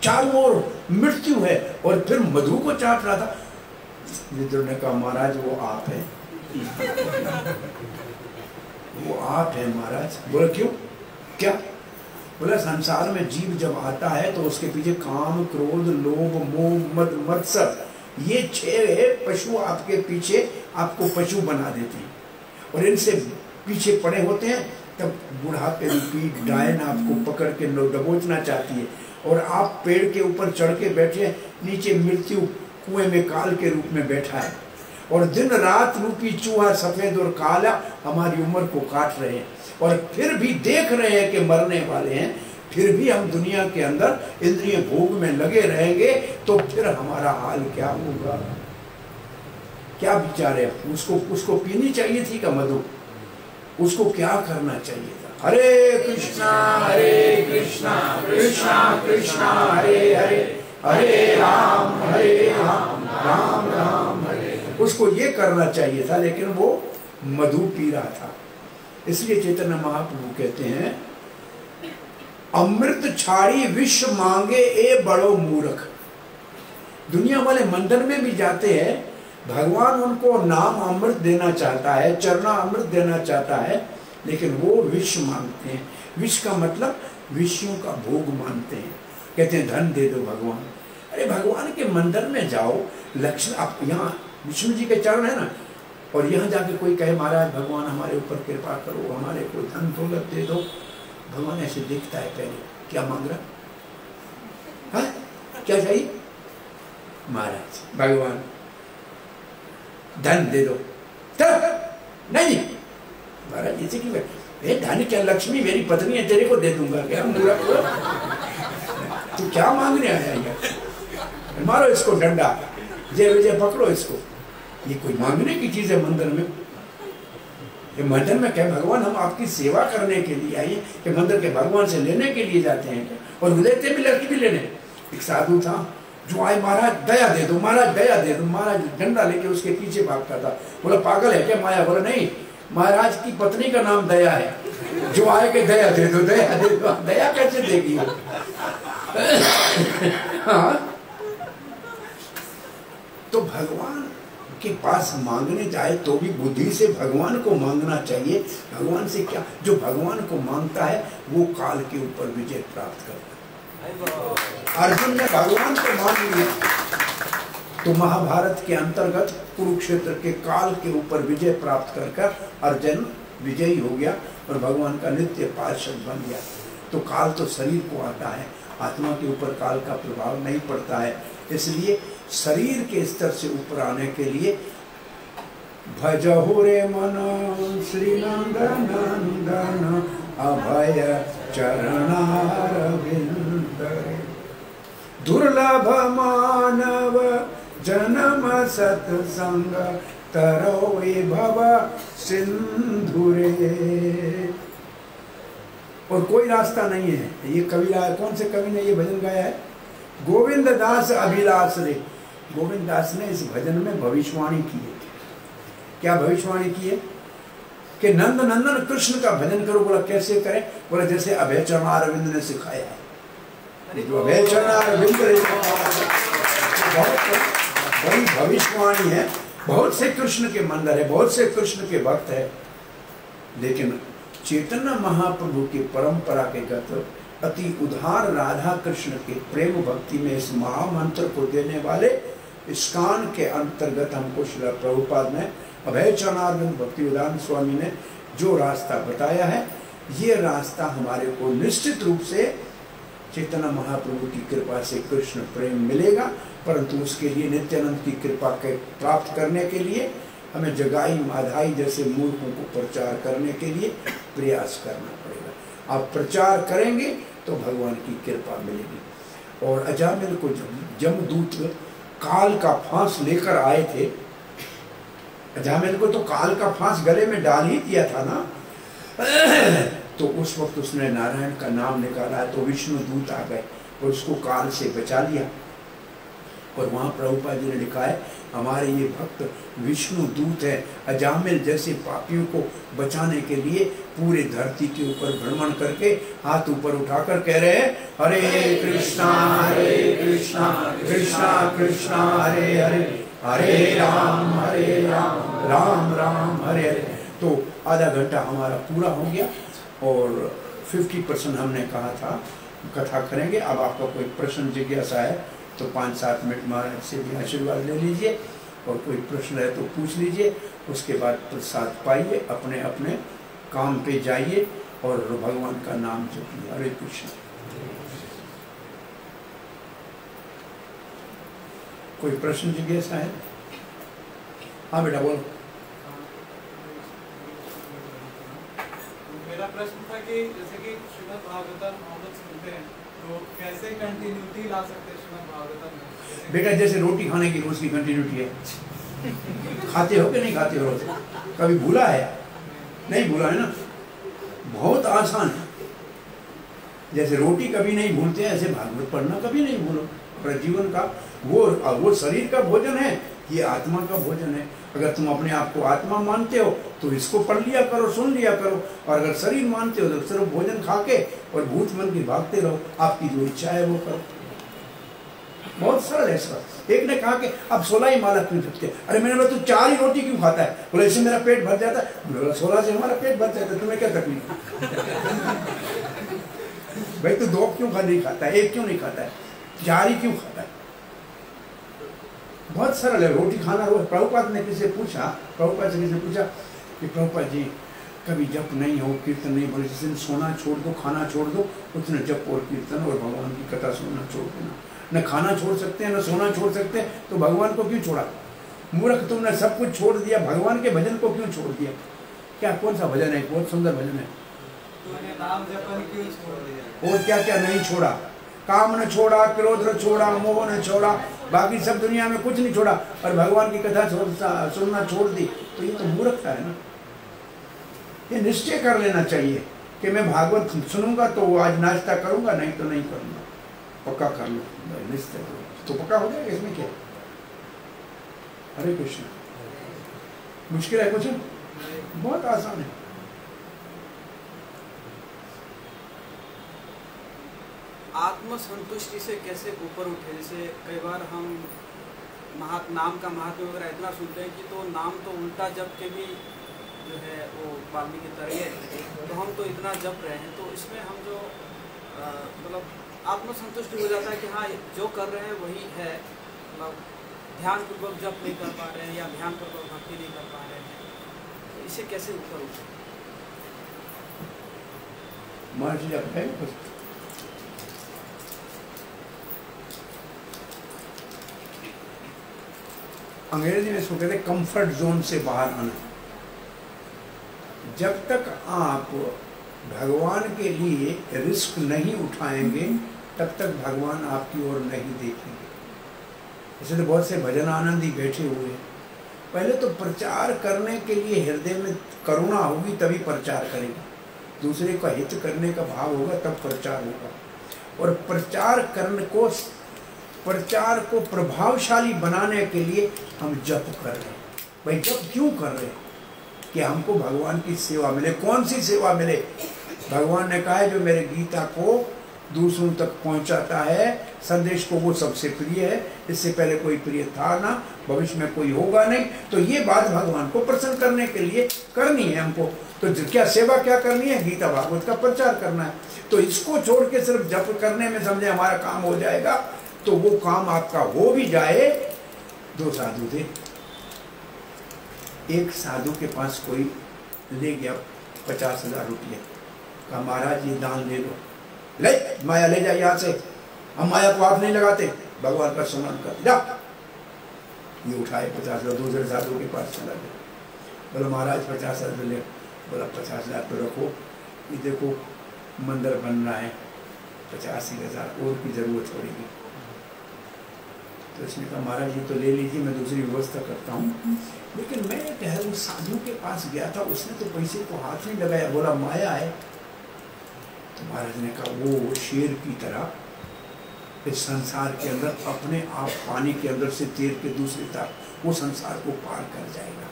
चारों ओर मृत्यु है और फिर मधु को चाट रहा था। विदुर ने कहा महाराज वो आप है, वो आप है महाराज। बोले क्यों, क्या? बोला संसार में जीव जब आता है तो उसके पीछे काम, क्रोध, लोभ, मोह, मद, मत्सर, ये 6 पशु आपके पीछे आपको पशु बना देते हैं और इनसे पीछे पड़े होते हैं। तब बुढ़ापे रूपी डायन आपको पकड़ के दबोचना चाहती है और आप पेड़ के ऊपर चढ़ के बैठे, नीचे मृत्यु कुएं में काल के रूप में बैठा है और दिन रात रूपी चूहा सफेद और काला हमारी उम्र को काट रहे हैं और फिर भी देख रहे हैं कि मरने वाले हैं, फिर भी हम दुनिया के अंदर इंद्रिय भोग में लगे रहेंगे तो फिर हमारा हाल क्या होगा? क्या विचार है? उसको पीनी चाहिए थी का मधु? उसको क्या करना चाहिए था? हरे कृष्णा कृष्णा कृष्णा हरे हरे, हरे राम राम राम हरे। उसको ये करना चाहिए था, लेकिन वो मधु पी रहा था। इसलिए चैतन्य महाप्रभु कहते हैं अमृत छाड़ी विष मांगे ए बड़ो मूर्ख। दुनिया वाले मंदिर में भी जाते हैं, भगवान उनको नाम अमृत देना चाहता है, चरना अमृत देना चाहता है, लेकिन वो विष मांगते हैं। विष का मतलब विषयों का भोग मानते हैं। कहते हैं धन दे दो भगवान। अरे भगवान के मंदिर में जाओ, लक्ष्मी, आप यहाँ विष्णु जी के चरण है ना, और यहाँ जाके कोई कहे महाराज भगवान हमारे ऊपर कृपा करो, हमारे को धन दौलत दे दो, भगवान ऐसे देखता है पहले क्या मांग रहा है, क्या चाहिए? महाराज भगवान धन दे दो। नहीं महाराज ऐसे क्यों? धन क्या, लक्ष्मी मेरी पत्नी है, तेरे को दे दूंगा क्या? तू क्या मांगने आया यार? मारो इसको डंडा, जय विजय पकड़ो इसको। ये कोई मांगने की चीज है मंदिर में? ये मंदिर में क्या भगवान हम आपकी सेवा करने के लिए आए कि मंदिर के भगवान से लेने के लिए जाते हैं क्या? और लेते भी लड़की भी लेने। एक साधु था जो आए, महाराज दया दे दो, महाराज दया दे दो। महाराज डंडा लेके उसके पीछे भागता था। बोला पागल है क्या माया? बोला नहीं, महाराज की पत्नी का नाम दया है, जो आए के दया दे दो, दया दे दो। दया कैसे देगी? हाँ, तो भगवान के पास मांगने जाए तो भी बुद्धि से भगवान को मांगना चाहिए। भगवान से क्या, जो भगवान को मांगता है वो काल के ऊपर विजय प्राप्त करता है। अर्जुन ने भगवान को मांग लिया तो महाभारत के अंतर्गत कुरुक्षेत्र के काल के ऊपर विजय प्राप्त कर अर्जुन विजयी हो गया और भगवान का नित्य पार्षद बन गया। तो काल तो शरीर को आता है, आत्मा के ऊपर काल का प्रभाव नहीं पड़ता है। इसलिए शरीर के स्तर से ऊपर आने के लिए भजहु रे मन श्री नंदन अभय चरणारविंद, दुर्लभ मानव जन्म सत्संग तरो भव सिंधुरे। और कोई रास्ता नहीं है। ये कवि, कौन से कवि ने ये भजन गाया है? गोविंद दास अभिलाष रे। गोविंद दास ने इस भजन में भविष्यवाणी की है। क्या भविष्यवाणी की है? कि नंद नंदन कृष्ण का भजन करो। बोला कैसे करें? बोला जैसे अभय चरणारविंद ने सिखाया है। जो अभय चरणारविंद बहुत बड़ी भविष्यवाणी है। बहुत से कृष्ण के मंदिर है, बहुत से कृष्ण के भक्त है, लेकिन चैतन्य महाप्रभु की परंपरा के गत अति उदार राधा कृष्ण के प्रेम भक्ति में इस महामंत्र को देने वाले इस्कान के अंतर्गत हमको श्रील प्रभुपाद ने, अभय चरणारविंद भक्ति उदान स्वामी ने जो रास्ता बताया है, ये रास्ता हमारे को निश्चित रूप से चैतन्य महाप्रभु की कृपा से कृष्ण प्रेम मिलेगा। परंतु उसके लिए नित्यानंद की कृपा के प्राप्त करने के लिए हमें जगाई माधाई जैसे मूर्खों को प्रचार करने के लिए प्रयास करना पड़ेगा। आप प्रचार करेंगे तो भगवान की कृपा मिलेगी। और अजामिल को जमदूत काल का फांस लेकर आए थे अजामिल को तो काल का फांस गले में डाल ही दिया था ना। तो उस वक्त उसने नारायण का नाम निकाला तो विष्णु दूत आ गए और उसको काल से बचा लिया। और वहाँ प्रभुपाद जी ने लिखा है हमारे ये भक्त विष्णु दूत है, अजामिल जैसे पापियों को बचाने के लिए पूरे धरती के ऊपर भ्रमण करके हाथ ऊपर उठाकर कह रहे हैं हरे कृष्णा कृष्णा कृष्णा हरे हरे, हरे राम राम राम हरे हरे। तो आधा घंटा हमारा पूरा हो गया और 50% हमने कहा था कथा करेंगे। अब आपका कोई प्रश्न जिज्ञासा है तो 5-7 मिनट महाराज से भी आशीर्वाद ले लीजिए और कोई प्रश्न है तो पूछ लीजिए। उसके बाद प्रसाद पाइए, अपने अपने काम पे जाइए और भगवान का नाम जपिए। हरे कृष्ण। कोई प्रश्न जिज्ञासा है? हाँ बेटा बोलो। मेरा प्रश्न था कि जैसे कि श्रीमद् भागवतम हम लोग सुनते हैं तो कैसे कंटिन्यूटी ला सकते हैं श्रीमद् भागवतम में? बेटा जैसे रोटी खाने की रोज की कंटिन्यूटी है। खाते हो कि नहीं खाते हो रोज? कभी भूला है? नहीं भूला है ना। बहुत आसान है। जैसे रोटी कभी नहीं भूलते ऐसे भागवत पढ़ना कभी नहीं भूलो। अपने जीवन का वो शरीर का भोजन है, ये आत्मा का भोजन है। अगर तुम अपने आप को आत्मा मानते हो तो इसको पढ़ लिया करो, सुन लिया करो। और अगर शरीर मानते हो तो सिर्फ भोजन खा के और भूत मन की भागते रहो। आपकी जो इच्छा है वो करो। बहुत सरल है सर। एक ने कहा कि अब 16 ही माला क्यों सकते? अरे मैंने बोला तू 4 ही रोटी क्यों खाता है? बोला इससे मेरा पेट भर जाता है। 16 से हमारा पेट भर जाता है, तुम्हें क्या तकलीफ? भाई तू 2 क्यों नहीं खाता है? 1 क्यों नहीं खाता है? 4 ही क्यों खाता है? बहुत सरल है रोटी खाना रोज। प्रभुपाद ने किसी से पूछा कि प्रभुपाद जी कभी जप नहीं हो, कीर्तन नहीं बोले, जिस दिन सोना छोड़ दो, खाना छोड़ दो, उसने जप और कीर्तन और भगवान की कथा सुनना छोड़ देना। न खाना छोड़ सकते हैं न सोना छोड़ सकते हैं, तो भगवान को क्यों छोड़ा? मूर्ख, तुमने सब कुछ छोड़ दिया, भगवान के भजन को क्यों छोड़ दिया? क्या कौन सा भजन है? बहुत सुंदर भजन है। नाम जपन क्यों छोड़ दिया? और क्या क्या नहीं छोड़ा? काम न छोड़ा, क्रोध न छोड़ा, मोह न छोड़ा, बाकी सब दुनिया में कुछ नहीं छोड़ा और भगवान की कथा सुनना छोड़ दी। तो ये तो मूर्खता है ना। ये निश्चय कर लेना चाहिए कि मैं भागवत सुनूंगा तो आज नाश्ता करूंगा, नहीं तो नहीं करूंगा। पक्का कर लो, निश्चय तो पक्का हो जाएगा। इसमें क्या? हरे कृष्ण। मुश्किल है कुछ? बहुत आसान है। आत्म संतुष्टि से कैसे ऊपर उठे? जैसे कई बार हम नाम का महत्व वगैरह इतना सुनते हैं कि तो नाम तो उल्टा जप के भी जो है वो वाल्मीकि की तरह है, तो हम तो इतना जप रहे हैं, तो इसमें हम जो मतलब आत्मसंतुष्टि हो जाता है कि हाँ जो कर रहे हैं वही है, मतलब ध्यान पूर्वक जप नहीं कर पा रहे हैं या ध्यान पूर्वक भक्ति नहीं कर पा रहे हैं, तो इसे कैसे ऊपर उठे? महर्षि जब है अंग्रेजी में इसको कहते हैं कंफर्ट जोन से बाहर आना। जब तक आप भगवान के लिए रिस्क नहीं उठाएंगे तब तक भगवान आपकी ओर नहीं देखेंगे। ऐसे तो बहुत से भजन आनंदी बैठे हुए हैं। पहले तो प्रचार करने के लिए हृदय में करुणा होगी तभी प्रचार करेगा, दूसरे का हित करने का भाव होगा तब प्रचार होगा। और प्रचार को प्रभावशाली बनाने के लिए हम जप कर रहे हैं। भाई जप क्यों कर रहे हैं? कि हमको भगवान की सेवा मिले। कौन सी सेवा मिले? भगवान ने कहा है जो मेरे गीता को दूसरों तक पहुंचाता है संदेश को, वो सबसे प्रिय है। इससे पहले कोई प्रिय था ना, भविष्य में कोई होगा नहीं। तो ये बात भगवान को प्रसन्न करने के लिए करनी है हमको। तो क्या सेवा क्या करनी है? गीता भागवत का प्रचार करना है। तो इसको छोड़ के सिर्फ जप करने में समझे हमारा काम हो जाएगा, तो वो काम आपका हो भी जाए। 2 साधु थे। एक साधु के पास कोई ले गया 50,000 रुपये, कहा महाराज ये दान ले लो। ले माया ले जा यहाँ से, हम माया को हाथ नहीं लगाते, भगवान का सम्मान कर जा। ये उठाए 50,000, दूसरे साधु के पास चला गया। बोला महाराज 50,000 ले। बोला 50,000 तो रखो, ये देखो मंदिर बन रहा है, 85,000 और की जरूरत पड़ेगी। तो इसने कहा महाराज जी तो ले लीजिए, मैं दूसरी व्यवस्था करता हूँ। लेकिन मैं क्या है, उस साधु के पास गया था, उसने तो पैसे को हाथ नहीं लगाया, बोला माया है। तो महाराज ने कहा वो शेर की तरह इस संसार के अंदर अपने आप पानी के अंदर से तैर के दूसरी तरफ वो संसार को पार कर जाएगा,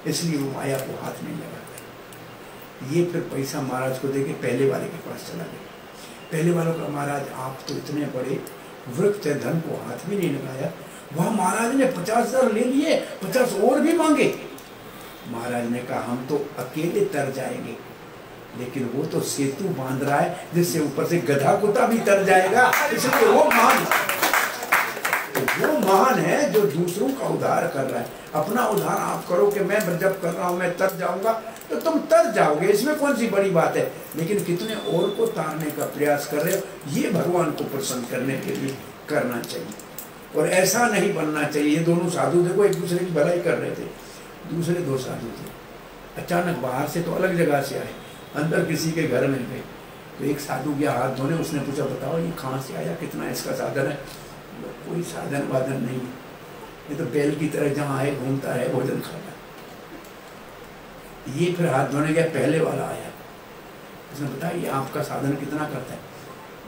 इसलिए वो माया को हाथ नहीं लगाता। ये फिर पैसा महाराज को देके पहले वाले के पास चला गया। पहले वालों का महाराज आप तो इतने बड़े वृक्ष थे, धन को हाथ भी नहीं लगाया। वह महाराज ने 50,000 ले लिए, 50 और भी मांगे। महाराज ने कहा हम तो अकेले तर जाएंगे, लेकिन वो तो सेतु बांध रहा है जिससे ऊपर से गधा कुत्ता भी तर जाएगा, इसलिए वो महान, तो वो महान है जो दूसरों का उद्धार कर रहा है। अपना उद्धार आप करो कि मैं जब कर रहा हूं मैं तर जाऊंगा, तो तुम तर जाओगे, इसमें कौन सी बड़ी बात है। लेकिन कितने और को तारने का प्रयास कर रहे हो, ये भगवान को प्रसन्न करने के लिए करना चाहिए। और ऐसा नहीं बनना चाहिए। ये दोनों साधु देखो एक दूसरे की भलाई कर रहे थे, दूसरे दो साधु थे, अचानक बाहर से तो अलग जगह से आए, अंदर किसी के घर में गए। तो एक साधु गया हाथ धोने, उसने पूछा बताओ ये कहाँ से आया, कितना इसका साधन है। कोई साधन वाधन नहीं, ये तो बैल की तरह जहाँ आए घूमता है, भोजन खाता। ये फिर हाथ धोने गया, पहले वाला आया, उसने बताया ये आपका साधन कितना करता है।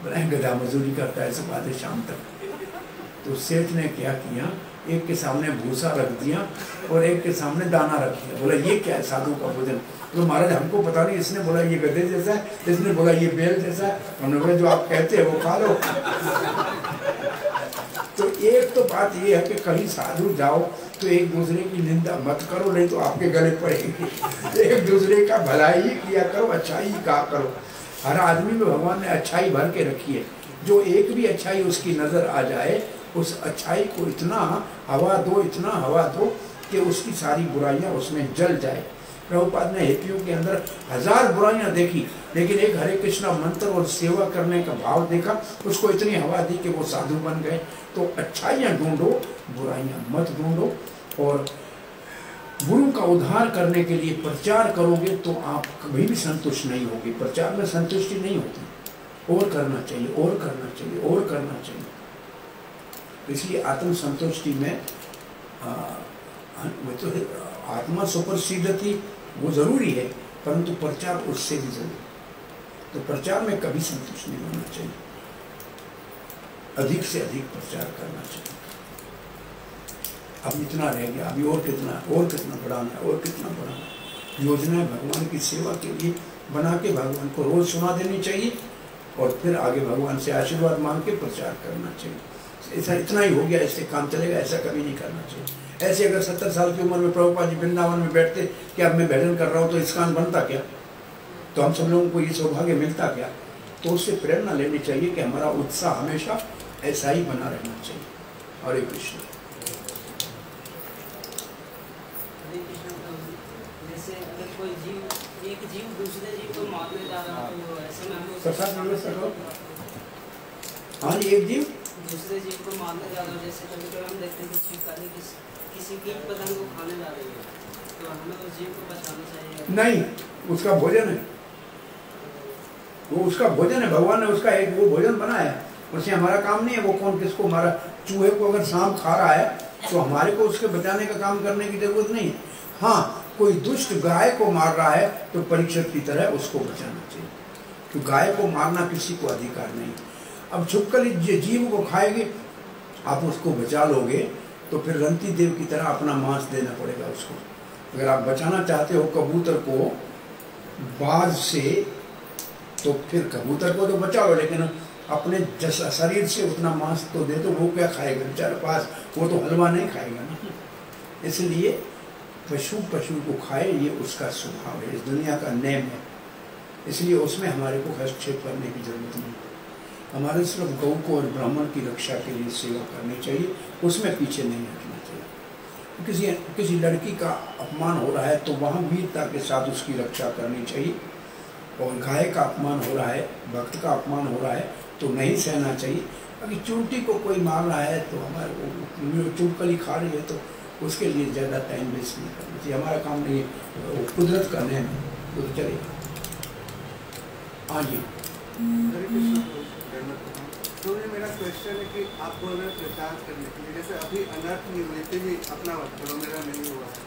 बोला गधा मजदूरी करता है सुबह से शाम तक। तो सेठ ने क्या किया, एक के सामने भूसा रख दिया और एक के सामने दाना रख दिया। बोला ये क्या है साधु का भोजन। तो महाराज हमको पता नहीं, इसने बोला ये गधे जैसा है, इसने बोला ये बैल जैसा है। हमने बोला जो आप कहते हैं वो खा लो। तो एक तो बात ये है कि कहीं साधु जाओ तो एक दूसरे की निंदा मत करो, नहीं तो आपके गले पड़ेगी। एक दूसरे का भलाई किया करो, अच्छाई कहा करो। हर आदमी में भगवान ने अच्छाई भर के रखी है। जो एक भी अच्छाई उसकी नजर आ जाए, उस अच्छाई को इतना हवा दो, इतना हवा दो कि उसकी सारी बुराइयां उसमें जल जाए। प्रभुपाद ने हिप्पियों के अंदर 1000 बुराइयां देखी, लेकिन एक हरे कृष्णा मंत्र और सेवा करने का भाव देखा, उसको इतनी हवा दी कि वो साधु बन गए। तो अच्छाइयां ढूंढो, बुराइयां मत ढूंढो। और गुरु का उद्धार करने के लिए प्रचार करोगे तो आप कभी भी संतुष्ट नहीं होगे। प्रचार में संतुष्टि नहीं होती, और करना चाहिए, और करना चाहिए, और करना चाहिए। इसलिए आत्म संतुष्टि में तो आत्मा सुप्रसिद्धति वो जरूरी है, परंतु प्रचार उससे भी जरूरी। तो प्रचार में कभी संतुष्ट नहीं होना चाहिए, अधिक से अधिक प्रचार करना चाहिए। अब इतना रह गया, अभी और कितना बढ़ाना है, और कितना बढ़ाना है। योजना भगवान की सेवा के लिए बना के भगवान को रोज सुना देनी चाहिए, और फिर आगे भगवान से आशीर्वाद मांग के प्रचार करना चाहिए। ऐसा इतना ही हो गया, इससे काम चलेगा, ऐसा कभी नहीं करना चाहिए। ऐसे अगर 70 साल की उम्र में प्रभुपाद जी वृंदावन में बैठते कि अब मैं भजन कर रहा हूँ तो इस्कान बनता क्या, तो हम सब लोगों को ये सौभाग्य मिलता क्या। तो उससे प्रेरणा लेनी चाहिए कि हमारा उत्साह हमेशा ऐसा ही बना रहना चाहिए। हरे कृष्ण। जैसे अगर कोई जीव, एक जीव दूसरे जीव को मारने जा रहा है तो ऐसे में हमें हाँ जी, एक जीव दूसरे जीव को मारने जा रहा है। जैसे कभी कभी हम देखते हैं कि शिकारी किसी कीट पतंग को खाने जा रही है, तो हमें उस जीव को बचाना चाहिए। नहीं, उसका भोजन है, वो उसका भोजन है। भगवान ने उसका एक वो भोजन बनाया है, उससे हमारा काम नहीं है वो कौन किसको मारा। चूहे को अगर सांप खा रहा है तो हमारे को उसके बचाने का काम करने की जरूरत नहीं है। हाँ, कोई दुष्ट गाय को मार रहा है तो परीक्षित की तरह उसको बचाना चाहिए, तो गाय को मारना किसी को अधिकार नहीं। अब छुपकली जीव को खाएगी, आप उसको बचा लोगे तो फिर रंती देव की तरह अपना मांस देना पड़ेगा उसको। अगर आप बचाना चाहते हो कबूतर को बाज से, तो फिर कबूतर को तो बचा लो, लेकिन अपने जैसा शरीर से उतना मांस तो दे दो। वो क्या खाएगा बेचारे पास, वो तो हलवा नहीं खाएगा ना। इसलिए पशु को खाए, ये उसका स्वभाव है, इस दुनिया का नियम है। इसलिए उसमें हमारे को हस्तक्षेप करने की जरूरत नहीं। हमारे सिर्फ गौ को और ब्राह्मण की रक्षा के लिए सेवा करनी चाहिए, उसमें पीछे नहीं हटना चाहिए। किसी लड़की का अपमान हो रहा है तो वहाँ वीरता के साथ उसकी रक्षा करनी चाहिए। और गाय का अपमान हो रहा है, भक्त का अपमान हो रहा है तो नहीं सहना चाहिए। अभी चूंटी को कोई मार रहा है तो हमारे को चुपकली खा रही है तो उसके लिए ज़्यादा टाइम वेस्ट नहीं करना चाहिए। हमारा काम नहीं है, कुदरत का नियम है, तो चलेगा। हाँ जी। तो ये मेरा क्वेश्चन है कि आप बोल रहे हो प्रचार करने के लिए, जैसे अभी अनर्थ निवृत्ति भी अपना मत करो, मेरा नहीं हुआ है,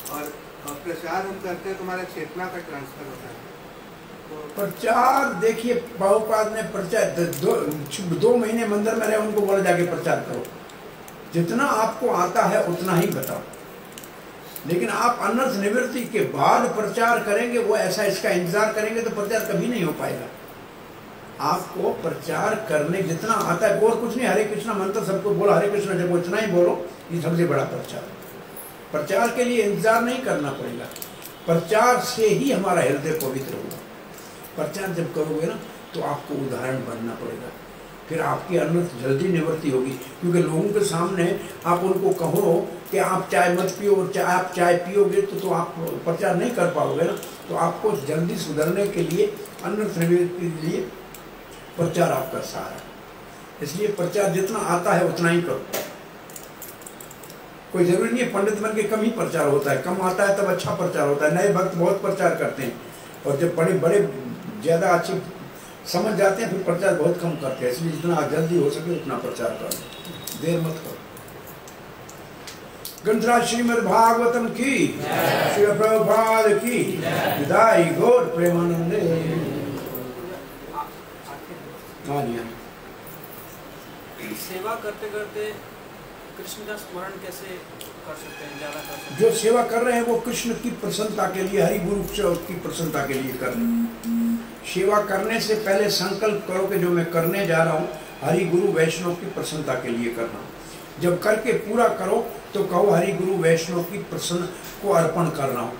और प्रचार हम करते हैं तो हमारा चेतना का ट्रांसफर होता है। तो प्रचार देखिए, प्रभुपाद ने प्रचार 2 महीने मंदिर में रहे, उनको बोला जाके प्रचार करो, जितना आपको आता है उतना ही बताओ। लेकिन आप अनर्थ निवृत्ति के बाद प्रचार करेंगे, वो ऐसा इसका इंतजार करेंगे तो प्रचार कभी नहीं हो पाएगा। आपको प्रचार करने जितना आता है, और कुछ नहीं, हरे कृष्णा मंत्र सबको बोलो, हरे कृष्णा जब इतना ही बोलो, ये सबसे बड़ा प्रचार। प्रचार के लिए इंतजार नहीं करना पड़ेगा, प्रचार से ही हमारा हृदय पवित्र होगा। प्रचार जब करोगे ना तो आपको उदाहरण बनना पड़ेगा, फिर आपकी अनर्थ जल्दी निवृत्ति होगी। क्योंकि लोगों के सामने आप उनको कहो कि आप चाय मत पियो, और आप चाय पियोगे तो आप प्रचार नहीं कर पाओगे ना। तो आपको जल्दी सुधरने के लिए, अनर्थ निवृत्ति के लिए प्रचार आपका सहारा। इसलिए प्रचार जितना आता है उतना ही करो। कोई जरूरी नहीं है पंडित बन के कम ही प्रचार होता है, कम आता है तब अच्छा प्रचार होता है। नए भक्त बहुत प्रचार करते हैं, और जब बड़े बड़े ज़्यादा अच्छे समझ जाते हैं फिर प्रचार बहुत कम करते हैं। इसलिए जितना जल्दी हो सके उतना प्रचार करो, देर मत करो। ग्रंथराज श्रीमद् भागवतम की, श्री प्रभुपाद की विदाई, गौर प्रेमानंदे। सेवा करते करते कृष्ण का स्मरण कैसे कर सकते हैं, ज्यादा कर सकते हैं? जो सेवा कर रहे हैं वो कृष्ण की प्रसन्नता के लिए, हरि गुरु की प्रसन्नता के लिए कर रहे हैं। सेवा करने से पहले संकल्प करो कि जो मैं करने जा रहा हूँ हरि गुरु वैष्णव की प्रसन्नता के लिए करना। जब करके पूरा करो तो कहो हरि गुरु वैष्णव की प्रसन्न को अर्पण कर रहा हूँ।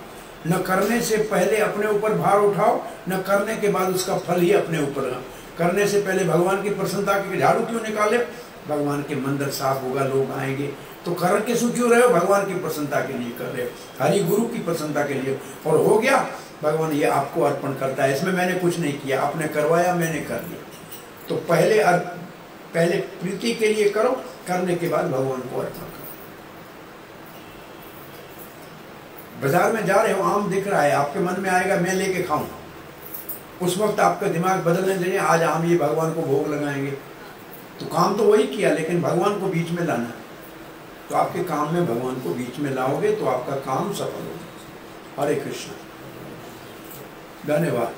न करने से पहले अपने ऊपर भार उठाओ, न करने के बाद उसका फल ही अपने ऊपर। करने से पहले भगवान की प्रसन्नता के झाड़ू क्यों निकाले? भगवान के मंदिर साफ होगा, लोग आएंगे, तो कर के क्यों रहे हो? भगवान की प्रसन्नता के लिए कर रहे हो, हरि गुरु की प्रसन्नता के लिए। और हो गया, भगवान ये आपको अर्पण करता है, इसमें मैंने कुछ नहीं किया, आपने करवाया, मैंने कर दिया। तो पहले प्रीति के लिए करो, करने के बाद भगवान को अर्पण करो। बाजार में जा रहे हो, आम दिख रहा है, आपके मन में आएगा मैं लेके खाऊं, उस वक्त आपका दिमाग बदलने देंगे, आज आम ये भगवान को भोग लगाएंगे। तो काम तो वही किया, लेकिन भगवान को बीच में लाना। तो आपके काम में भगवान को बीच में लाओगे तो आपका काम सफल होगा। हरे कृष्ण, धन्यवाद।